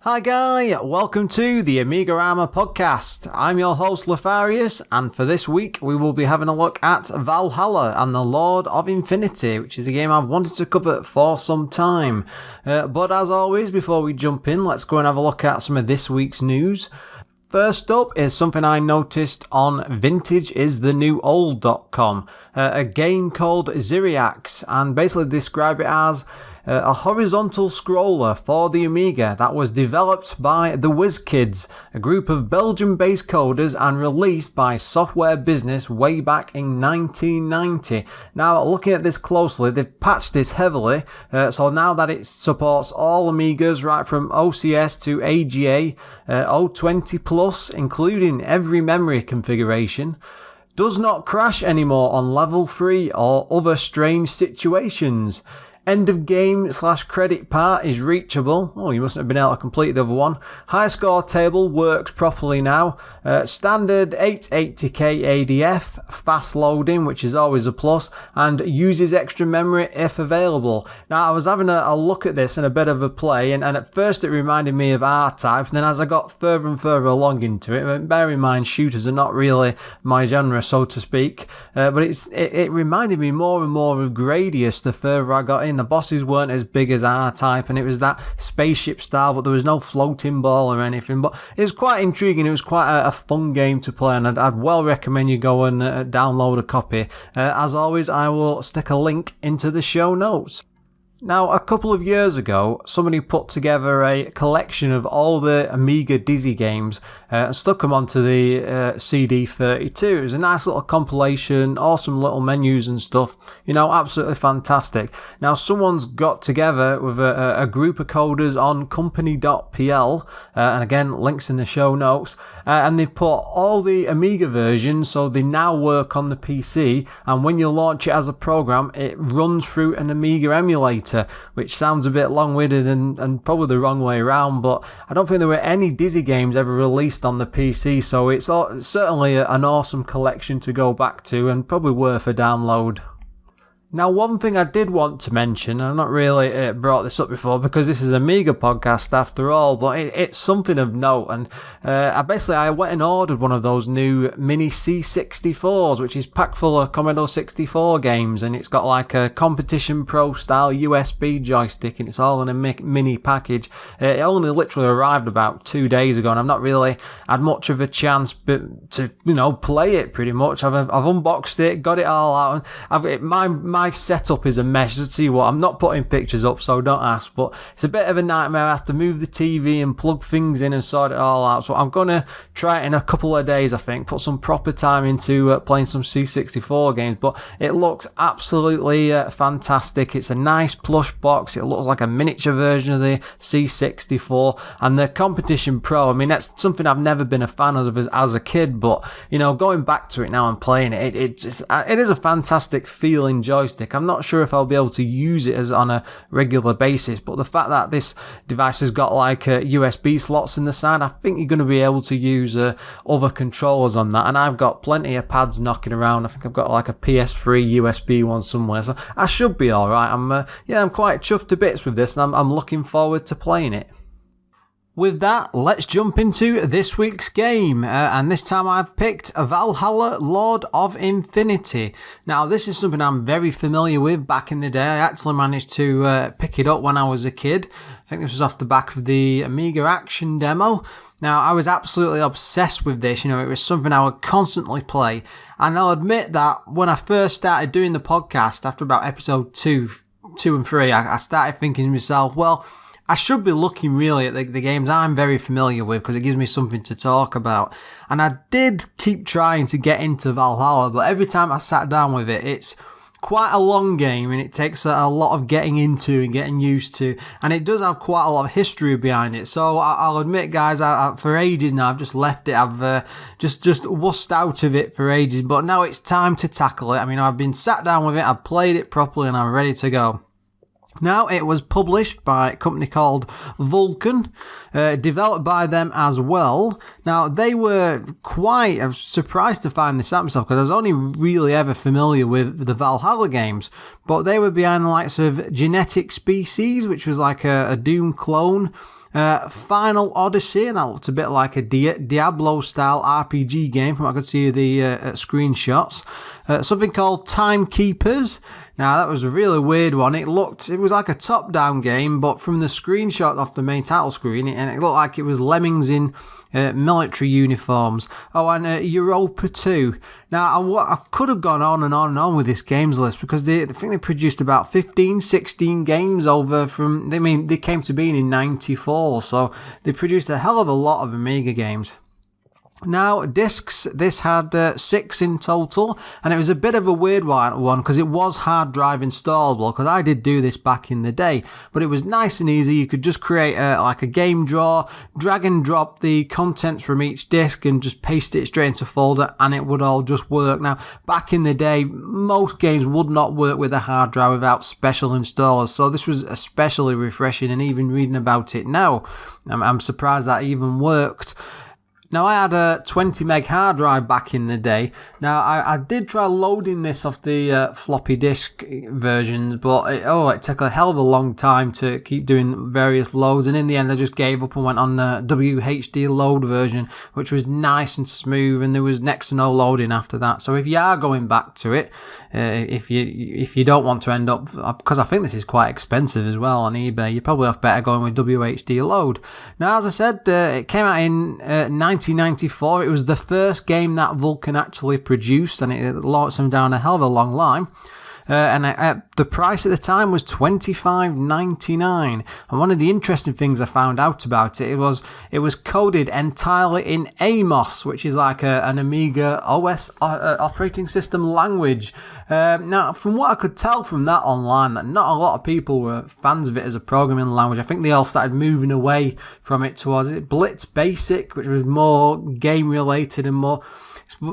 Hi Guy, welcome to the AMIGArama podcast. I'm your host Lorfarius, and for this week we will be having a look at Valhalla and the Lord of Infinity, which is a game I've wanted to cover for some time. But as always, before we jump in, let's go and have a look at some of this week's news. First up is something I noticed on vintageisthenewOld.com, a game called Zyriax, and basically describe it as a horizontal scroller for the Amiga that was developed by the WizKids, a group of Belgium-based coders, and released by Software Business way back in 1990. Now, looking at this closely, they've patched this heavily, so now that it supports all Amigas right from OCS to AGA, 020 plus, including every memory configuration. Does not crash anymore on level 3 or other strange situations. End of game / credit part is reachable. Oh, you mustn't have been able to complete the other one. High score table works properly now. Standard 880k ADF, fast loading, which is always a plus, and uses extra memory if available. Now, I was having a look at this and a bit of a play, and at first it reminded me of R-Type, and then as I got further and further along into it, bear in mind shooters are not really my genre, so to speak, but it reminded me more and more of Gradius the further I got in. The bosses weren't as big as R-Type, and it was that spaceship style, but there was no floating ball or anything. But it was quite intriguing. It was quite a fun game to play, and I'd well recommend you go and download a copy. As always, I will stick a link into the show notes. Now, a couple of years ago, somebody put together a collection of all the Amiga Dizzy games and stuck them onto the CD32. It was a nice little compilation, awesome little menus and stuff, you know, absolutely fantastic. Now, someone's got together with a group of coders on company.pl, and again, links in the show notes, and they've put all the Amiga versions, so they now work on the PC, and when you launch it as a program, it runs through an Amiga emulator, which sounds a bit long-winded and probably the wrong way around, but I don't think there were any Dizzy games ever released on the PC, so it's certainly an awesome collection to go back to and probably worth a download. Now, one thing I did want to mention, and I've not really brought this up before because this is an Amiga podcast after all, but it's something of note, and I went and ordered one of those new mini C64s, which is packed full of Commodore 64 games, and it's got like a Competition Pro style USB joystick, and it's all in a mini package. It only literally arrived about 2 days ago, and I've not really had much of a chance to play it pretty much. I've unboxed it, got it all out, and my setup is a mess. Let's see what, I'm not putting pictures up, so don't ask, but it's a bit of a nightmare. I have to move the TV and plug things in and sort it all out, so I'm gonna try it in a couple of days, I think, put some proper time into playing some C64 games. But it looks absolutely fantastic. It's a nice plush box. It looks like a miniature version of the C64, and the Competition Pro, I mean, that's something I've never been a fan of as a kid, but going back to it now and playing it, it is a fantastic feeling joystick. I'm not sure if I'll be able to use it as on a regular basis, but the fact that this device has got like USB slots in the side, I think you're going to be able to use other controllers on that, and I've got plenty of pads knocking around. I think I've got like a PS3 USB one somewhere, so I should be alright. I'm quite chuffed to bits with this, and I'm looking forward to playing it. With that, let's jump into this week's game, and this time I've picked Valhalla Lord of Infinity. Now, this is something I'm very familiar with back in the day. I actually managed to pick it up when I was a kid. I think this was off the back of the Amiga Action demo. Now, I was absolutely obsessed with this. It was something I would constantly play, and I'll admit that when I first started doing the podcast, after about episode 2 and 3, I started thinking to myself, well, I should be looking really at the games I'm very familiar with because it gives me something to talk about. And I did keep trying to get into Valhalla, but every time I sat down with it, it's quite a long game and it takes a lot of getting into and getting used to. And it does have quite a lot of history behind it. So I'll admit, guys, for ages now, I've just left it. I've just wussed out of it for ages. But now it's time to tackle it. I mean, I've been sat down with it, I've played it properly, and I'm ready to go. Now, it was published by a company called Vulcan, developed by them as well. Now, they were I was surprised to find this out myself, because I was only really ever familiar with the Valhalla games, but they were behind the likes of Genetic Species, which was like a Doom clone, Final Odyssey, and that looked a bit like a Diablo-style RPG game from what I could see of the screenshots. Something called Timekeepers. Now, that was a really weird one. It was like a top-down game, but from the screenshot off the main title screen, and it looked like it was lemmings in military uniforms. Oh, and Europa 2. Now, I could have gone on and on and on with this games list, because I think they produced about 15, 16 games they came to being in 94, so they produced a hell of a lot of Amiga games. Now, discs, this had 6 in total, and it was a bit of a weird one because it was hard drive installable, because I did do this back in the day, but it was nice and easy. You could just create like a game drawer, drag and drop the contents from each disc and just paste it straight into a folder, and it would all just work. Now, back in the day, most games would not work with a hard drive without special installers, so this was especially refreshing, and even reading about it now, I'm surprised that even worked. Now, I had a 20 meg hard drive back in the day. Now, I did try loading this off the floppy disk versions, but it took a hell of a long time to keep doing various loads, and in the end I just gave up and went on the WHD load version, which was nice and smooth, and there was next to no loading after that. So if you are going back to it, if you don't want to end up, because I think this is quite expensive as well on eBay, you probably have better going with WHD load. Now, as I said, it came out in 1994. It was the first game that Vulcan actually produced, and it launched them down a hell of a long line. And the price at the time was $25.99. And one of the interesting things I found out about it was coded entirely in AMOS, which is like an Amiga OS operating system language. Now, from what I could tell from that online, not a lot of people were fans of it as a programming language. I think they all started moving away from it towards Blitz Basic, which was more game related and more.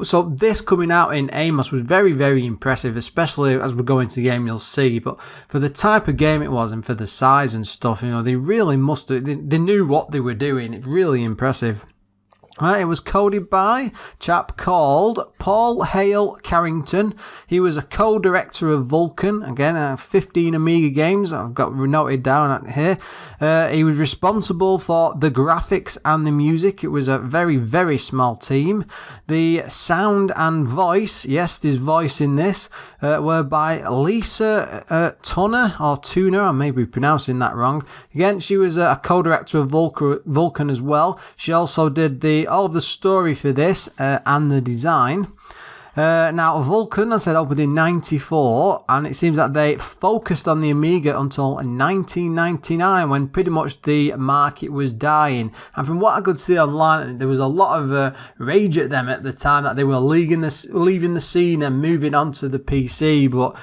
So this coming out in AMOS was very, very impressive, especially as we go into the game, you'll see. But for the type of game it was and for the size and stuff, they really they knew what they were doing. It's really impressive. It was coded by a chap called Paul Hale Carrington. He was a co-director of Vulcan. Again, 15 Amiga games I've got noted down here. He was responsible for the graphics and the music. It was a very, very small team. The sound and voice, yes, there's voice in this, were by Lisa Tunner, I may be pronouncing that wrong. Again, she was a co-director of Vulcan as well. She also did all of the story for this and the design. Now, Vulcan, I said, opened in 94, and it seems that they focused on the Amiga until 1999, when pretty much the market was dying. And from what I could see online, there was a lot of rage at them at the time that they were leaving the scene and moving on to the PC, but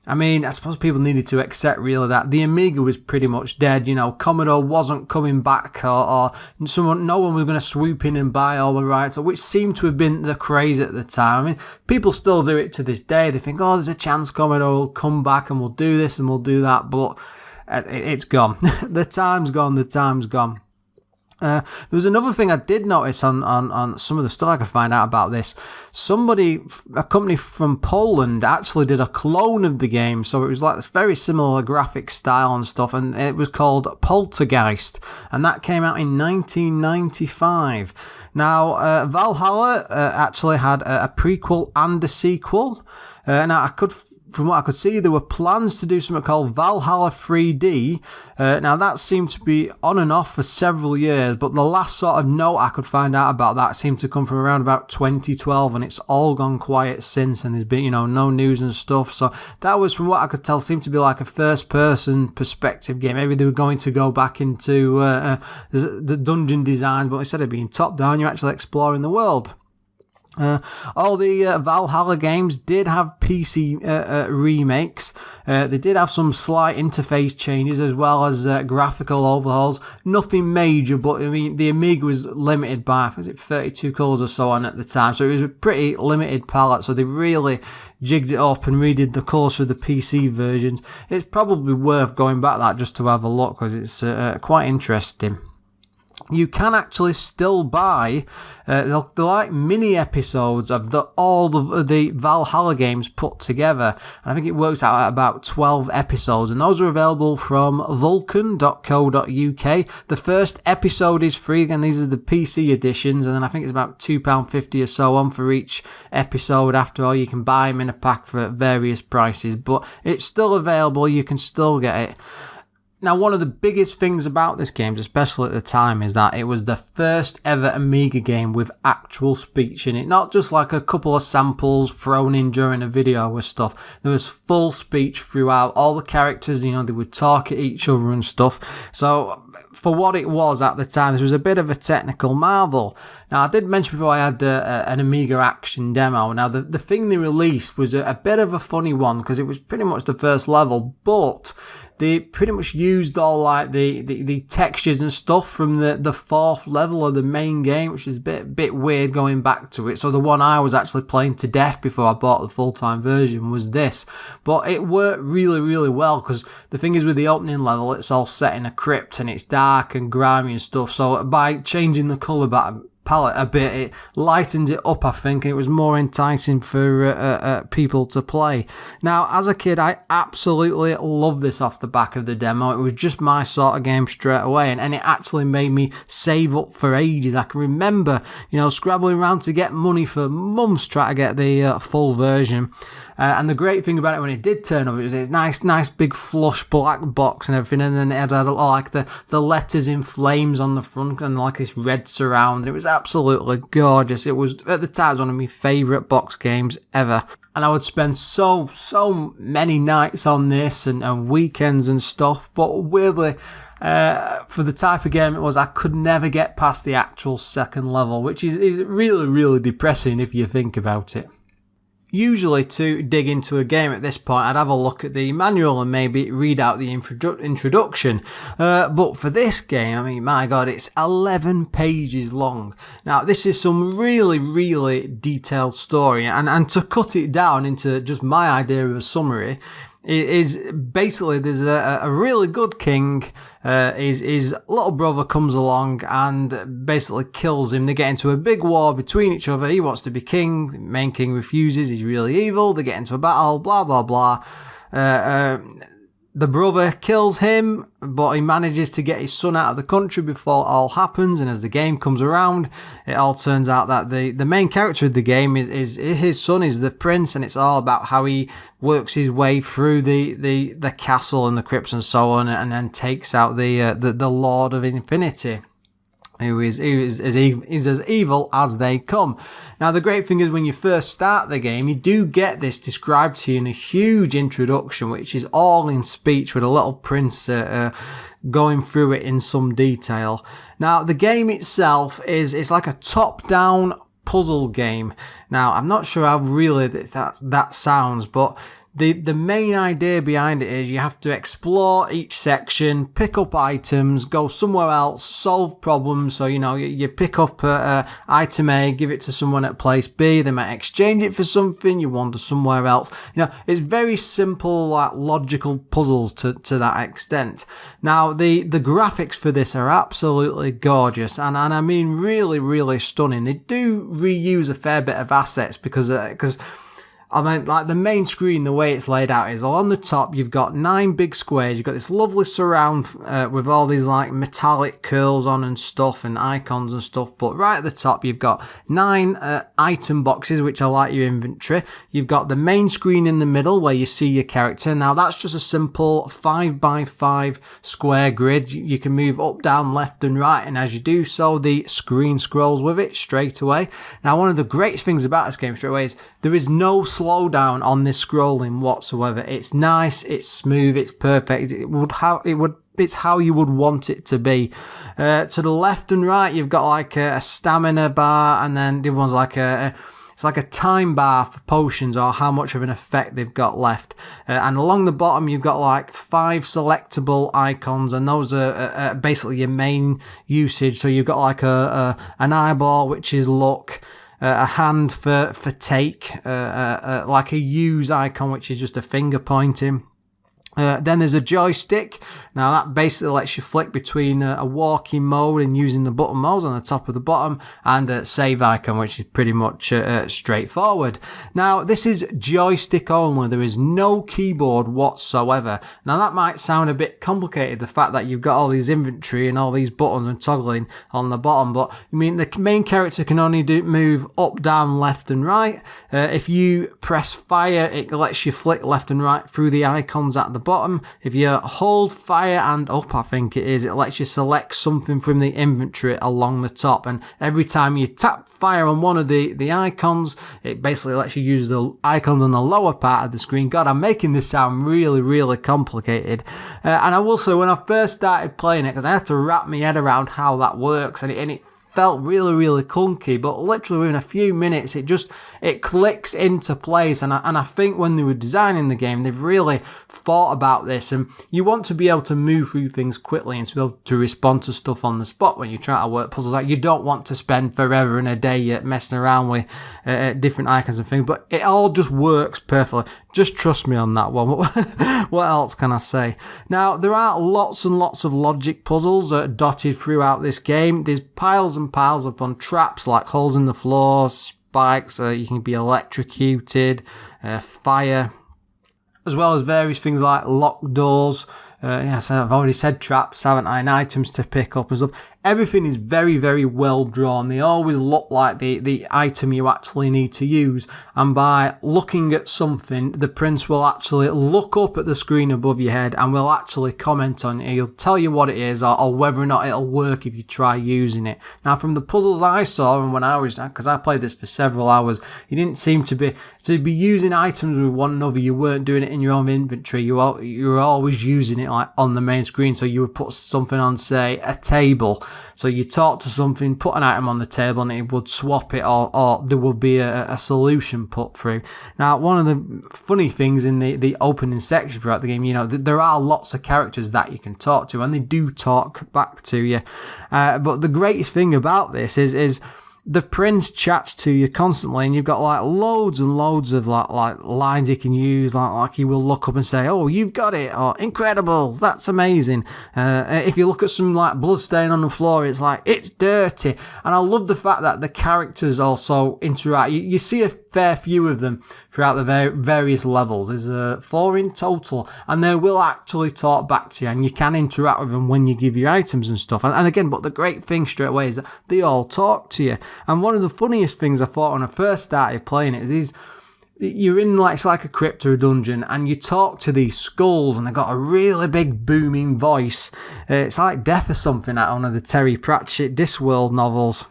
I suppose people needed to accept really that the Amiga was pretty much dead. Commodore wasn't coming back, or no one was going to swoop in and buy all the rights, which seemed to have been the craze at the time. People still do it to this day. They think, there's a chance Commodore will come back and we'll do this and we'll do that, but it's gone. The time's gone. There was another thing I did notice on some of the stuff I could find out about this. A company from Poland actually did a clone of the game, so it was like this very similar graphic style and stuff, and it was called Poltergeist, and that came out in 1995. Now, Valhalla actually had a prequel and a sequel. From what I could see, there were plans to do something called Valhalla 3D. Now, that seemed to be on and off for several years, but the last sort of note I could find out about that seemed to come from around about 2012, and it's all gone quiet since, and there's been, no news and stuff. So that was, from what I could tell, seemed to be like a first-person perspective game. Maybe they were going to go back into the dungeon design, but instead of being top-down, you're actually exploring the world. All the Valhalla games did have PC remakes. They did have some slight interface changes as well as graphical overhauls. Nothing major, but I mean the Amiga was limited by, was it 32 colours or so on at the time, so it was a pretty limited palette. So they really jigged it up and redid the colours for the PC versions. It's probably worth going back that just to have a look because it's quite interesting. You can actually still buy they're like mini episodes of all the Valhalla games put together, and I think it works out at about 12 episodes, and those are available from vulcan.co.uk. The first episode is free, again these are the PC editions, and then I think it's about £2.50 or so on for each episode. After all, you can buy them in a pack for various prices, but it's still available, you can still get it. Now, one of the biggest things about this game, especially at the time, is that it was the first ever Amiga game with actual speech in it. Not just like a couple of samples thrown in during a video or stuff. There was full speech throughout. All the characters, they would talk at each other and stuff. So, for what it was at the time, this was a bit of a technical marvel. Now, I did mention before I had an Amiga action demo. Now, the thing they released was a bit of a funny one because it was pretty much the first level, but they pretty much used all like the textures and stuff from the fourth level of the main game, which is a bit weird going back to it. So the one I was actually playing to death before I bought the full-time version was this. But it worked really, really well because the thing is with the opening level, it's all set in a crypt and it's dark and grimy and stuff. So by changing the colour palette a bit, it lightened it up, I think, and it was more enticing for people to play. Now, as a kid, I absolutely loved this off the back of the demo. It was just my sort of game straight away, and it actually made me save up for ages. I can remember, scrabbling around to get money for months trying to get the full version. And the great thing about it when it did turn up, it was this nice big flush black box and everything, and then it had like the letters in flames on the front and like this red surround. It was absolutely gorgeous. It was at the time one of my favourite box games ever. And I would spend so many nights on this and weekends and stuff, but weirdly, for the type of game it was, I could never get past the actual second level, which is really, really depressing if you think about it. Usually to dig into a game at this point, I'd have a look at the manual and maybe read out the introduction. But for this game, I mean, my God, it's 11 pages long. Now, this is some really, really detailed story. And to cut it down into just my idea of a summary, is basically there's a really good king. His little brother comes along and basically kills him. They get into a big war between each other. He wants to be king. The main king refuses. He's really evil. They get into a battle. Blah blah blah. The brother kills him, but he manages to get his son out of the country before it all happens. And as the game comes around, it all turns out that the main character of the game is his son, is the prince, and it's all about how he works his way through the castle and the crypts and so on, and then takes out the Lord of Infinity, who is as evil as they come. Now, the great thing is when you first start the game, you do get this described to you in a huge introduction, which is all in speech with a little prince going through it in some detail. Now, the game itself it's like a top-down puzzle game. Now, I'm not sure how really that sounds, but the main idea behind it is you have to explore each section, pick up items, go somewhere else, solve problems. So, you pick up item A, give it to someone at place B, they might exchange it for something, you wander somewhere else. It's very simple, like logical puzzles to that extent. Now, the graphics for this are absolutely gorgeous, and I mean really, really stunning. They do reuse a fair bit of assets because I mean, like the main screen, the way it's laid out is on the top, you've got 9 big squares. You've got this lovely surround with all these like metallic curls on and stuff and icons and stuff. But right at the top, you've got 9 item boxes, which are like your inventory. You've got the main screen in the middle where you see your character. Now, that's just a simple 5x5 square grid. You can move up, down, left and right. And as you do so, the screen scrolls with it straight away. Now, one of the great things about this game straight away is there is no slowdown on this scrolling whatsoever. It's nice, it's smooth, it's perfect. It's how you would want it to be. To the left and right, you've got like a stamina bar, and then the one's like it's like a time bar for potions or how much of an effect they've got left. And along the bottom, you've got like 5 selectable icons, and those are basically your main usage. So you've got like an eyeball, which is look, a hand for take, like a use icon, which is just a finger pointing. Then there's a joystick. Now that basically lets you flick between a walking mode and using the button modes on the top of the bottom, and a save icon, which is pretty much straightforward. Now this is joystick only. There is no keyboard whatsoever. Now that might sound a bit complicated, the fact that you've got all these inventory and all these buttons and toggling on the bottom, but I mean the main character can only move up, down, left and right. If you press fire, it lets you flick left and right through the icons at the bottom. If you hold fire and up, I think it lets you select something from the inventory along the top, and every time you tap fire on one of the icons, it basically lets you use the icons on the lower part of the screen. God, I'm making this sound really complicated, and I will say, when I first started playing it, because I had to wrap my head around how that works, and it felt really clunky, but literally within a few minutes it clicks into place, and I think when they were designing the game, they've really thought about this, and you want to be able to move through things quickly and to be able to respond to stuff on the spot when you try to work puzzles out. You don't want to spend forever and a day messing around with different icons and things, but it all just works perfectly. Just trust me on that one. What else can I say? Now, there are lots and lots of logic puzzles dotted throughout this game. There's piles and piles of fun traps, like holes in the floor, spikes, you can be electrocuted, fire, as well as various things like locked doors. Yes, I've already said traps, haven't I? And items to pick up and stuff. Everything is very well drawn. They always look like the item you actually need to use. And by looking at something, the prince will actually look up at the screen above your head and will actually comment on it. He'll tell you what it is, or whether or not it'll work if you try using it. Now, from the puzzles I saw, and when I was, because I played this for several hours, you didn't seem to be using items with one another. You weren't doing it in your own inventory. You were always using it like on the main screen. So you would put something on, say, a table. So you talk to something, put an item on the table, and it would swap it, or there would be a solution put through. Now, one of the funny things in the opening section throughout the game, you know, there are lots of characters that you can talk to, and they do talk back to you. But the greatest thing about this is the prince chats to you constantly, and you've got like loads and loads of like lines you can use. Like he will look up and say, "Oh, you've got it," or "Incredible, that's amazing." If you look at some like blood stain on the floor, it's like, "It's dirty." And I love the fact that the characters also interact. You see a fair few of them throughout the various levels. There's 4 in total, and they will actually talk back to you, and you can interact with them when you give your items and stuff. And again, but the great thing straight away is that they all talk to you. And one of the funniest things I thought when I first started playing it is you're in like, it's like a crypt or a dungeon, and you talk to these skulls, and they've got a really big booming voice. It's like Death or something out of one of the Terry Pratchett Discworld novels.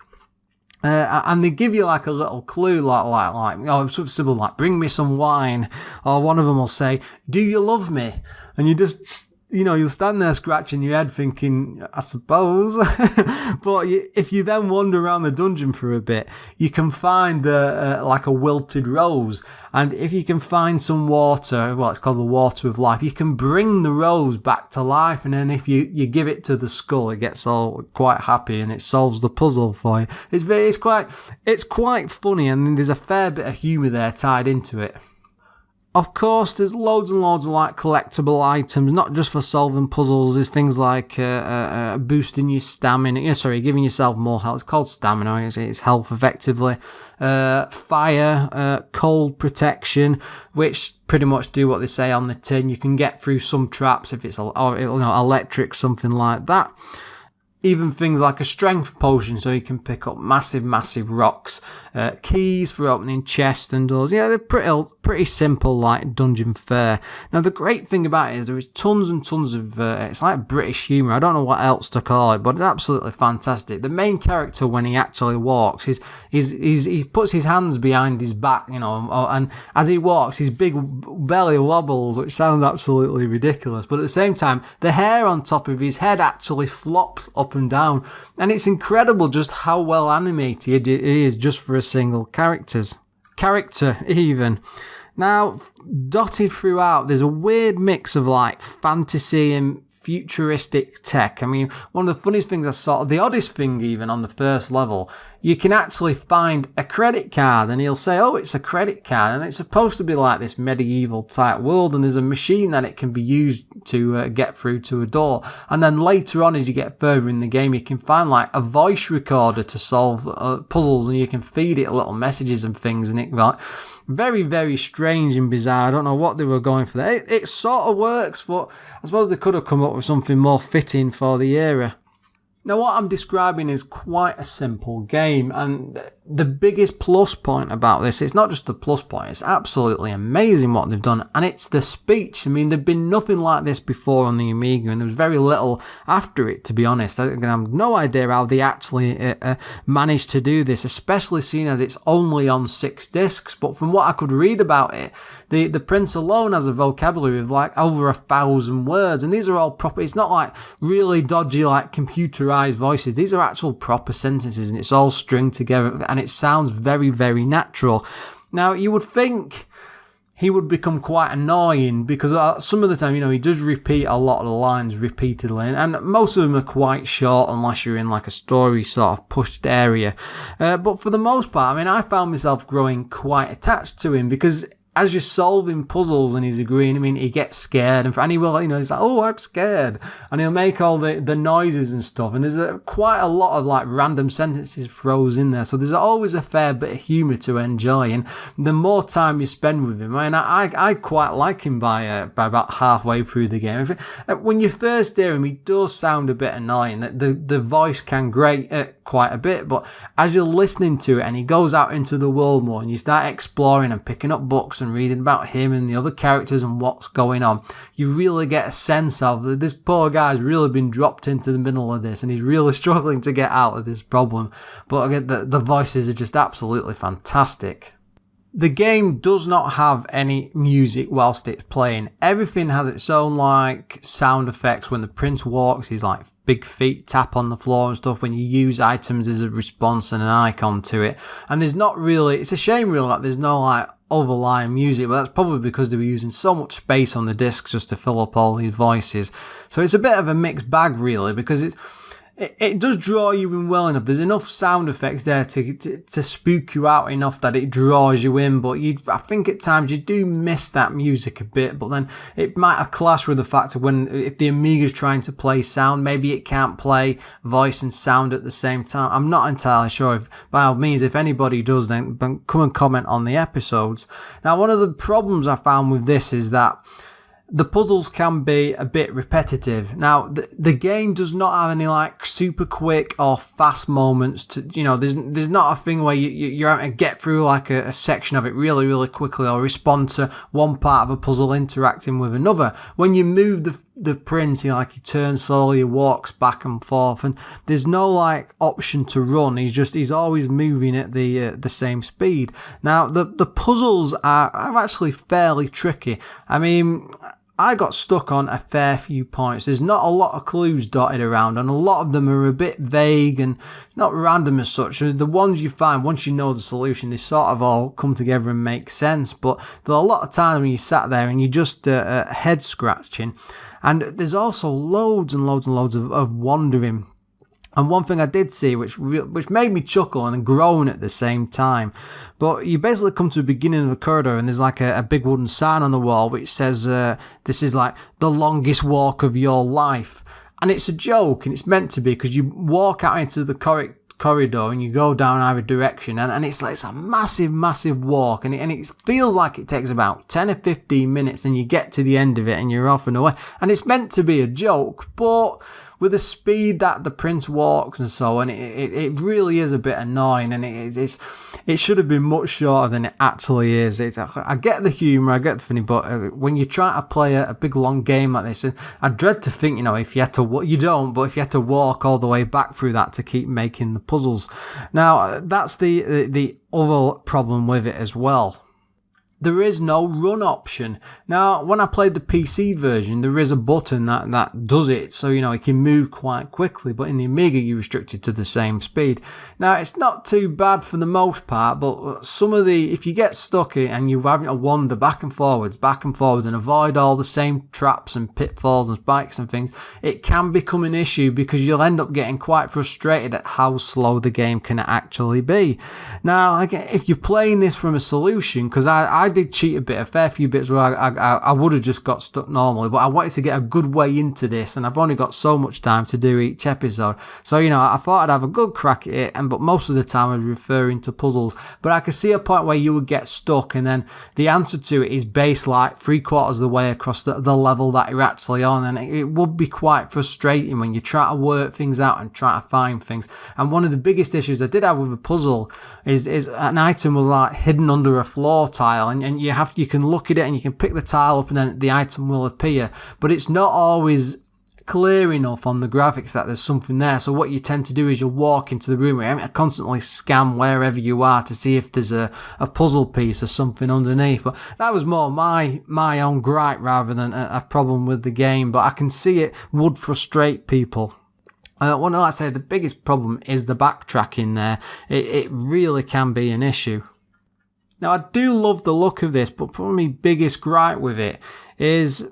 And they give you like a little clue, like something simple, like "Bring me some wine," or one of them will say, "Do you love me?" And you just, you know, you'll stand there scratching your head thinking, "I suppose." But if you then wander around the dungeon for a bit, you can find like a wilted rose. And if you can find some water, well, it's called the water of life, you can bring the rose back to life. And then if you give it to the skull, it gets all quite happy and it solves the puzzle for you. It's quite funny, and there's a fair bit of humour there tied into it. Of course, there's loads and loads of like collectible items, not just for solving puzzles. There's things like boosting your stamina, giving yourself more health. It's called stamina, it's health effectively. Fire, cold protection, which pretty much do what they say on the tin. You can get through some traps if it's electric, something like that. Even things like a strength potion, so you can pick up massive rocks. Keys for opening chests and doors. Yeah, they're pretty simple, like dungeon fare. Now, the great thing about it is there is tons and tons of, it's like British humour. I don't know what else to call it, but it's absolutely fantastic. The main character, when he actually walks, he puts his hands behind his back, you know, and as he walks, his big belly wobbles, which sounds absolutely ridiculous. But at the same time, the hair on top of his head actually flops up and down, and it's incredible just how well animated it is just for a single characters. character even. Now, dotted throughout, there's a weird mix of like fantasy and futuristic tech. I mean, one of the funniest things I saw, the oddest thing even on the first level, you can actually find a credit card and he'll say, oh, it's a credit card, and it's supposed to be like this medieval type world, and there's a machine that it can be used to get through to a door. And then later on, as you get further in the game, you can find like a voice recorder to solve puzzles, and you can feed it little messages and things, and it like very, very strange and bizarre. I don't know what they were going for there. It sort of works, but I suppose they could have come up with something more fitting for the era. Now, what I'm describing is quite a simple game, and the biggest plus point about this, it's not just a plus point, it's absolutely amazing what they've done, and it's the speech. I mean, there'd been nothing like this before on the Amiga, and there was very little after it, to be honest. I have no idea how they actually managed to do this, especially seeing as it's only on 6 discs, but from what I could read about it, the print alone has a vocabulary of like over 1,000 words, and these are all proper. It's not like really dodgy like computerized voices. These are actual proper sentences, and it's all stringed together, and it sounds very, very natural. Now, you would think he would become quite annoying because some of the time, he does repeat a lot of the lines repeatedly, and most of them are quite short unless you're in like a story sort of pushed area. But for the most part, I mean, I found myself growing quite attached to him because as you're solving puzzles and he's agreeing, I mean, he gets scared, and he will, he's like, oh, I'm scared, and he'll make all the noises and stuff, and there's quite a lot of like random sentences throws in there, so there's always a fair bit of humour to enjoy, and the more time you spend with him, I mean, I quite like him by about halfway through the game. When you first hear him, he does sound a bit annoying, the voice can grate quite a bit, but as you're listening to it and he goes out into the world more and you start exploring and picking up books and reading about him and the other characters and what's going on, you really get a sense of this poor guy's really been dropped into the middle of this and he's really struggling to get out of this problem. But again, the voices are just absolutely fantastic. The game does not have any music whilst it's playing. Everything has its own like sound effects. When the prince walks, he's like big feet tap on the floor and stuff. When you use items, there's a response and an icon to it. And there's not really, it's a shame really that there's no like overlying music, but that's probably because they were using so much space on the discs just to fill up all these voices. So it's a bit of a mixed bag really, because it does draw you in well enough. There's enough sound effects there to spook you out enough that it draws you in, but I think at times you do miss that music a bit, but then it might have clashed with the fact of if the Amiga's trying to play sound, maybe it can't play voice and sound at the same time. I'm not entirely sure. By all means, if anybody does, then come and comment on the episodes. Now, one of the problems I found with this is that the puzzles can be a bit repetitive. Now, the game does not have any like super quick or fast moments to, there's not a thing where you're having to get through like a section of it really, really quickly or respond to one part of a puzzle interacting with another. When you move the prince, he turns slowly, he walks back and forth, and there's no like option to run. He's always moving at the same speed. Now, the puzzles are actually fairly tricky. I mean, I got stuck on a fair few points. There's not a lot of clues dotted around, and a lot of them are a bit vague and not random as such. The ones you find, once you know the solution, they sort of all come together and make sense, but there are a lot of times when you sat there and you just head scratching. And there's also loads and loads and loads of wandering. And one thing I did see, which made me chuckle and groan at the same time, but you basically come to the beginning of a corridor and there's like a big wooden sign on the wall which says, this is like the longest walk of your life. And it's a joke, and it's meant to be, because you walk out into the corridor and you go down either direction, and it's a massive walk, and it feels like it takes about 10 or 15 minutes, and you get to the end of it and you're off and away. And it's meant to be a joke, but with the speed that the prince walks and so on, it really is a bit annoying, and it should have been much shorter than it actually is. I get the humour, I get the funny, but when you try to play a big long game like this, I dread to think, if you had to, you don't, but if you had to walk all the way back through that to keep making the puzzles. Now, that's the other problem with it as well. there is no run option. Now, when I played the PC version, there is a button that does it, so it can move quite quickly, but in the Amiga you're restricted to the same speed. Now, it's not too bad for the most part, but if you get stuck and you're having to wander back and forwards and avoid all the same traps and pitfalls and spikes and things, it can become an issue because you'll end up getting quite frustrated at how slow the game can actually be. Now, again, if you're playing this from a solution, because I did cheat a fair few bits where I would have just got stuck normally, but I wanted to get a good way into this, and I've only got so much time to do each episode. So, I thought I'd have a good crack at it, but most of the time I was referring to puzzles. But I could see a point where you would get stuck, and then the answer to it is based like 3/4 of the way across the level that you're actually on, and it would be quite frustrating when you try to work things out and try to find things. And one of the biggest issues I did have with a puzzle is an item was like hidden under a floor tile, and you can look at it and you can pick the tile up and then the item will appear, but it's not always clear enough on the graphics that there's something there. So what you tend to do is you'll walk into the room and constantly scan wherever you are to see if there's a puzzle piece or something underneath. But that was more my own gripe rather than a problem with the game, but I can see it would frustrate people. Well, like I say, the biggest problem is the backtracking there. It really can be an issue. Now, I do love the look of this, but probably my biggest gripe with it is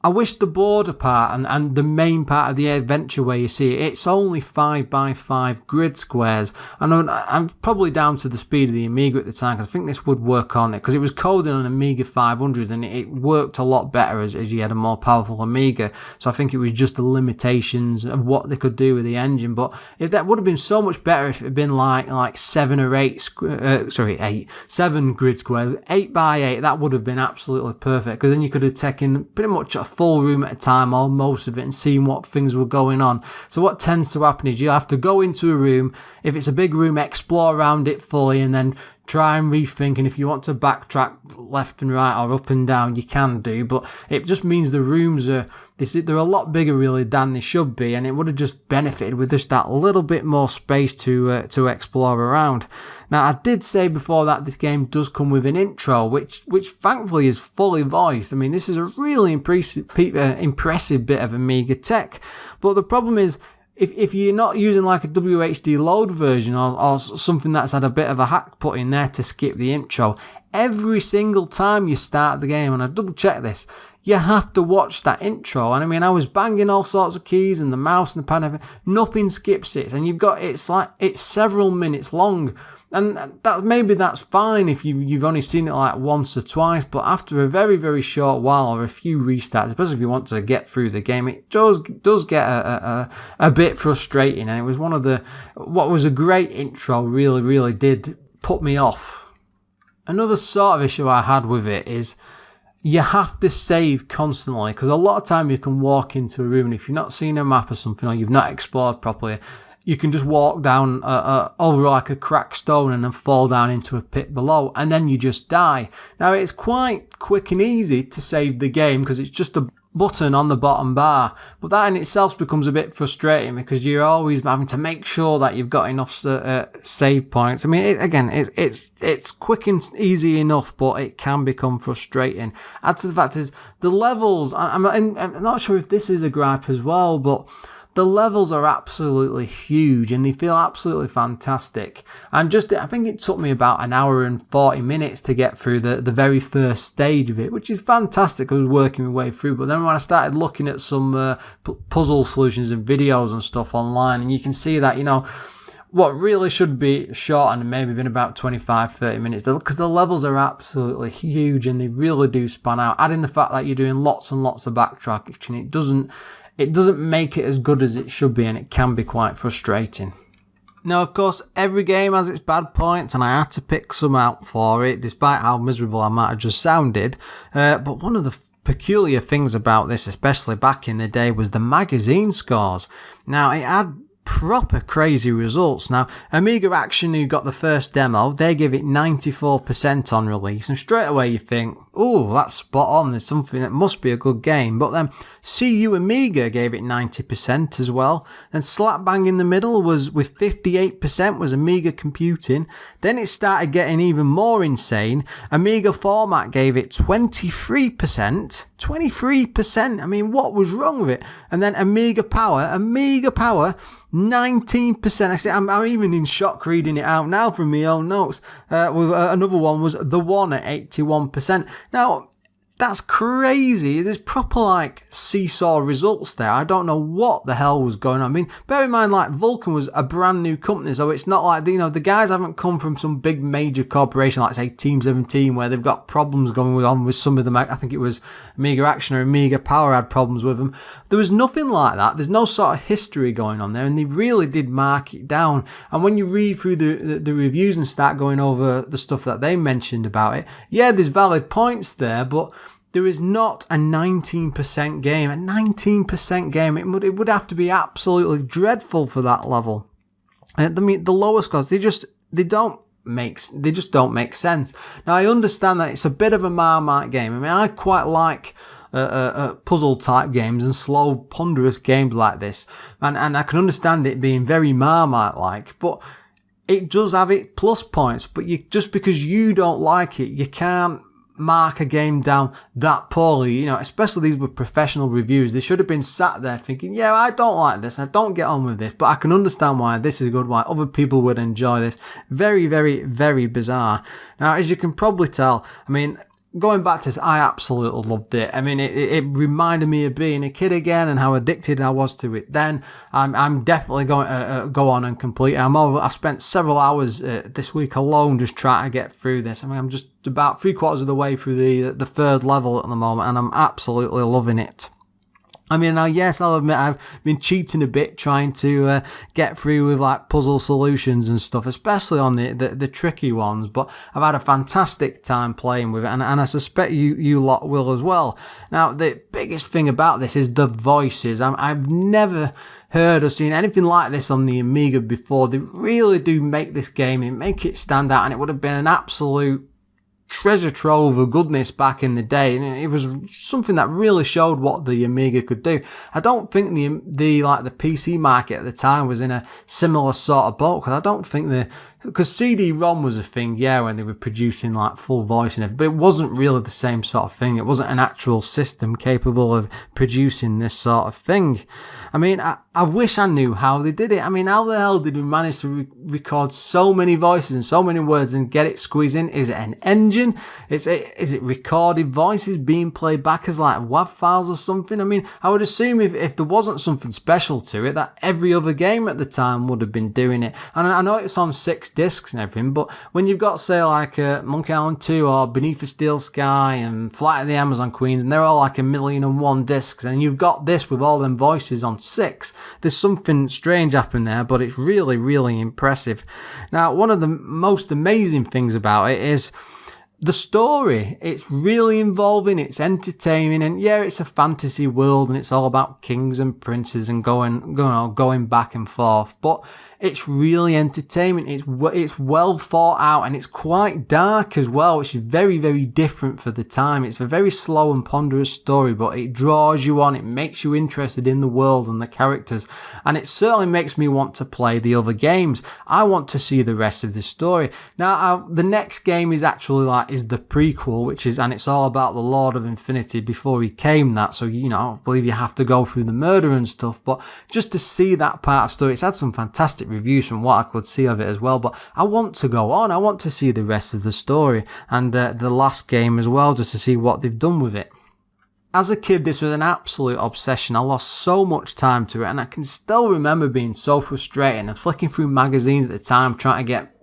I wish the border part and the main part of the adventure where you see it, it's only 5x5 grid squares. And I'm probably down to the speed of the Amiga at the time, because I think this would work on it, because it was coded on Amiga 500 and it worked a lot better as you had a more powerful Amiga. So I think it was just the limitations of what they could do with the engine. But if that would have been so much better if it had been like 7 grid squares, 8x8, that would have been absolutely perfect, because then you could have taken pretty much a full room at a time, or most of it, and seeing what things were going on. So what tends to happen is you have to go into a room. If it's a big room, explore around it fully and then try and rethink, and if you want to backtrack left and right or up and down, you can do, but it just means the rooms they're a lot bigger really than they should be, and it would have just benefited with just that little bit more space to explore around. Now, I did say before that this game does come with an intro, which thankfully is fully voiced. I mean, this is a really impressive bit of Amiga tech, but the problem is, if you're not using like a WHD load version or something that's had a bit of a hack put in there to skip the intro, every single time you start the game, and I double check this, you have to watch that intro. And I mean, I was banging all sorts of keys and the mouse and the pad, nothing skips it, and it's several minutes long. And that's fine if you've only seen it like once or twice, but after a very, very short while or a few restarts, especially if you want to get through the game, it does get a bit frustrating. And it was what was a great intro really, really did put me off. Another sort of issue I had with it is you have to save constantly, because a lot of time you can walk into a room and if you've not seen a map or something, or you've not explored properly, you can just walk down over like a cracked stone and then fall down into a pit below, and then you just die. Now, it's quite quick and easy to save the game because it's just a button on the bottom bar, but that in itself becomes a bit frustrating because you're always having to make sure that you've got enough save points. I mean, it's quick and easy enough, but it can become frustrating. Add to the fact is the levels, I'm not sure if this is a gripe as well, but the levels are absolutely huge and they feel absolutely fantastic. And I think it took me about an hour and 40 minutes to get through the very first stage of it, which is fantastic. I was working my way through, but then when I started looking at some puzzle solutions and videos and stuff online, and you can see that, what really should be short and maybe been about 25-30 minutes, because the levels are absolutely huge and they really do span out. Adding the fact that you're doing lots and lots of backtracking, it doesn't make it as good as it should be, and it can be quite frustrating. Now, of course, every game has its bad points, and I had to pick some out for it, despite how miserable I might have just sounded. But one of the peculiar things about this, especially back in the day, was the magazine scores. Now, it had proper crazy results. Now, Amiga Action, who got the first demo, they give it 94% on release, and straight away you think, oh, that's spot on, there's something that must be a good game. But then CU Amiga gave it 90% as well, and slap bang in the middle was with 58% was Amiga Computing. Then it started getting even more insane. Amiga Format gave it 23%. 23%. I mean, what was wrong with it? And then Amiga Power, 19%. I say, I'm even in shock reading it out now from my own notes. Another one was The One at 81%. Now, that's crazy. There's proper like seesaw results there. I don't know what the hell was going on. I mean, bear in mind, like Vulcan was a brand new company, so it's not like, you know, the guys haven't come from some big major corporation like, say, Team 17, where they've got problems going on with some of them. I think it was Amiga Action or Amiga Power had problems with them. There was nothing like that. There's no sort of history going on there, and they really did mark it down. And when you read through the reviews and start going over the stuff that they mentioned about it, yeah, there's valid points there, but there is not a 19% game. A 19% game, it would have to be absolutely dreadful for that level. I mean, the lower scores, they just don't make sense. Now, I understand that it's a bit of a Marmite game. I mean, I quite like puzzle type games and slow, ponderous games like this, and I can understand it being very Marmite like, but it does have its plus points. But just because you don't like it, you can't mark a game down that poorly. You know, especially these were professional reviews. They should have been sat there thinking, yeah, I don't like this, I don't get on with this, but I can understand why this is good, why other people would enjoy this. Very, very, very bizarre. Now, as you can probably tell, I mean, going back to this, I absolutely loved it. I mean, it reminded me of being a kid again and how addicted I was to it then. I'm definitely going to go on and complete it. I've spent several hours this week alone just trying to get through this. I mean, I'm just about 3/4 of the way through the third level at the moment, and I'm absolutely loving it. I mean, now, yes, I'll admit I've been cheating a bit trying to get through with like puzzle solutions and stuff, especially on the tricky ones, but I've had a fantastic time playing with it, and I suspect you lot will as well. Now, the biggest thing about this is the voices. I've never heard or seen anything like this on the Amiga before. They really do make this game and make it stand out, and it would have been an absolute treasure trove of goodness back in the day, and it was something that really showed what the Amiga could do. I don't think the PC market at the time was in a similar sort of boat, because I don't think because CD-ROM was a thing, yeah, when they were producing like full voice and everything, but it wasn't really the same sort of thing. It wasn't an actual system capable of producing this sort of thing. I mean, I wish I knew how they did it. I mean, how the hell did we manage to record so many voices and so many words and get it squeezed in? Is it an engine? Is it recorded voices being played back as like WAV files or something? I mean, I would assume if there wasn't something special to it, that every other game at the time would have been doing it. And I know it's on 6 discs and everything, but when you've got, say, like Monkey Island 2 or Beneath a Steel Sky and Flight of the Amazon Queen, and they're all like 1,000,001 discs, and you've got this with all them voices on 6, there's something strange happening there, but it's really, really impressive. Now, one of the most amazing things about it is the story. It's really involving, it's entertaining, and yeah, it's a fantasy world and it's all about kings and princes and going back and forth, but it's really entertaining. It's well thought out, and it's quite dark as well, which is very, very different for the time. It's a very slow and ponderous story, but it draws you on, it makes you interested in the world and the characters, and it certainly makes me want to play the other games. I want to see the rest of the story. Now, the next game is actually is the prequel, and it's all about the Lord of Infinity before he came that, so, you know, I believe you have to go through the murder and stuff, but just to see that part of the story, it's had some fantastic reviews from what I could see of it as well, but I want to go on, I want to see the rest of the story, and the last game as well, just to see what they've done with it. As a kid, this was an absolute obsession. I lost so much time to it, and I can still remember being so frustrated and flicking through magazines at the time trying to get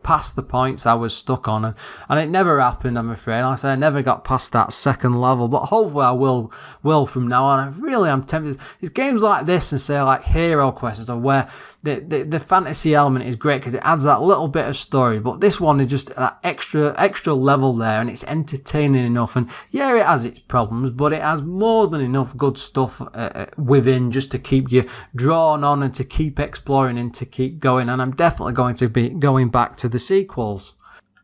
past the points I was stuck on, and it never happened, I'm afraid. Like I said, I never got past that second level, but hopefully I will from now on. I'm tempted. It's games like this, and say like Hero Quest, where the fantasy element is great because it adds that little bit of story, but this one is just that extra level there, and it's entertaining enough. And yeah, it has its problems, but it has more than enough good stuff within just to keep you drawn on and to keep exploring and to keep going. And I'm definitely going to be going back to the sequels.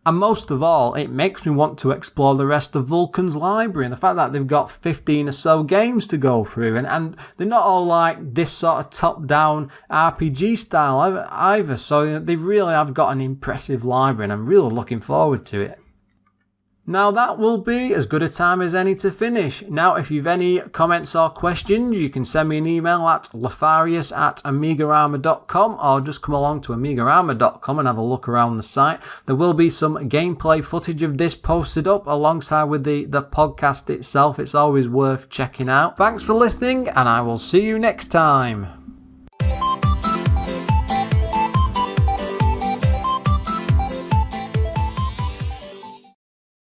And most of all, it makes me want to explore the rest of Vulcan's library, and the fact that they've got 15 or so games to go through, and they're not all like this sort of top-down RPG style either, so they really have got an impressive library, and I'm really looking forward to it. Now that will be as good a time as any to finish. Now if you've any comments or questions, you can send me an email at Lorfarius@AMIGArama.com, or just come along to AMIGArama.com and have a look around the site. There will be some gameplay footage of this posted up alongside with the podcast itself. It's always worth checking out. Thanks for listening, and I will see you next time.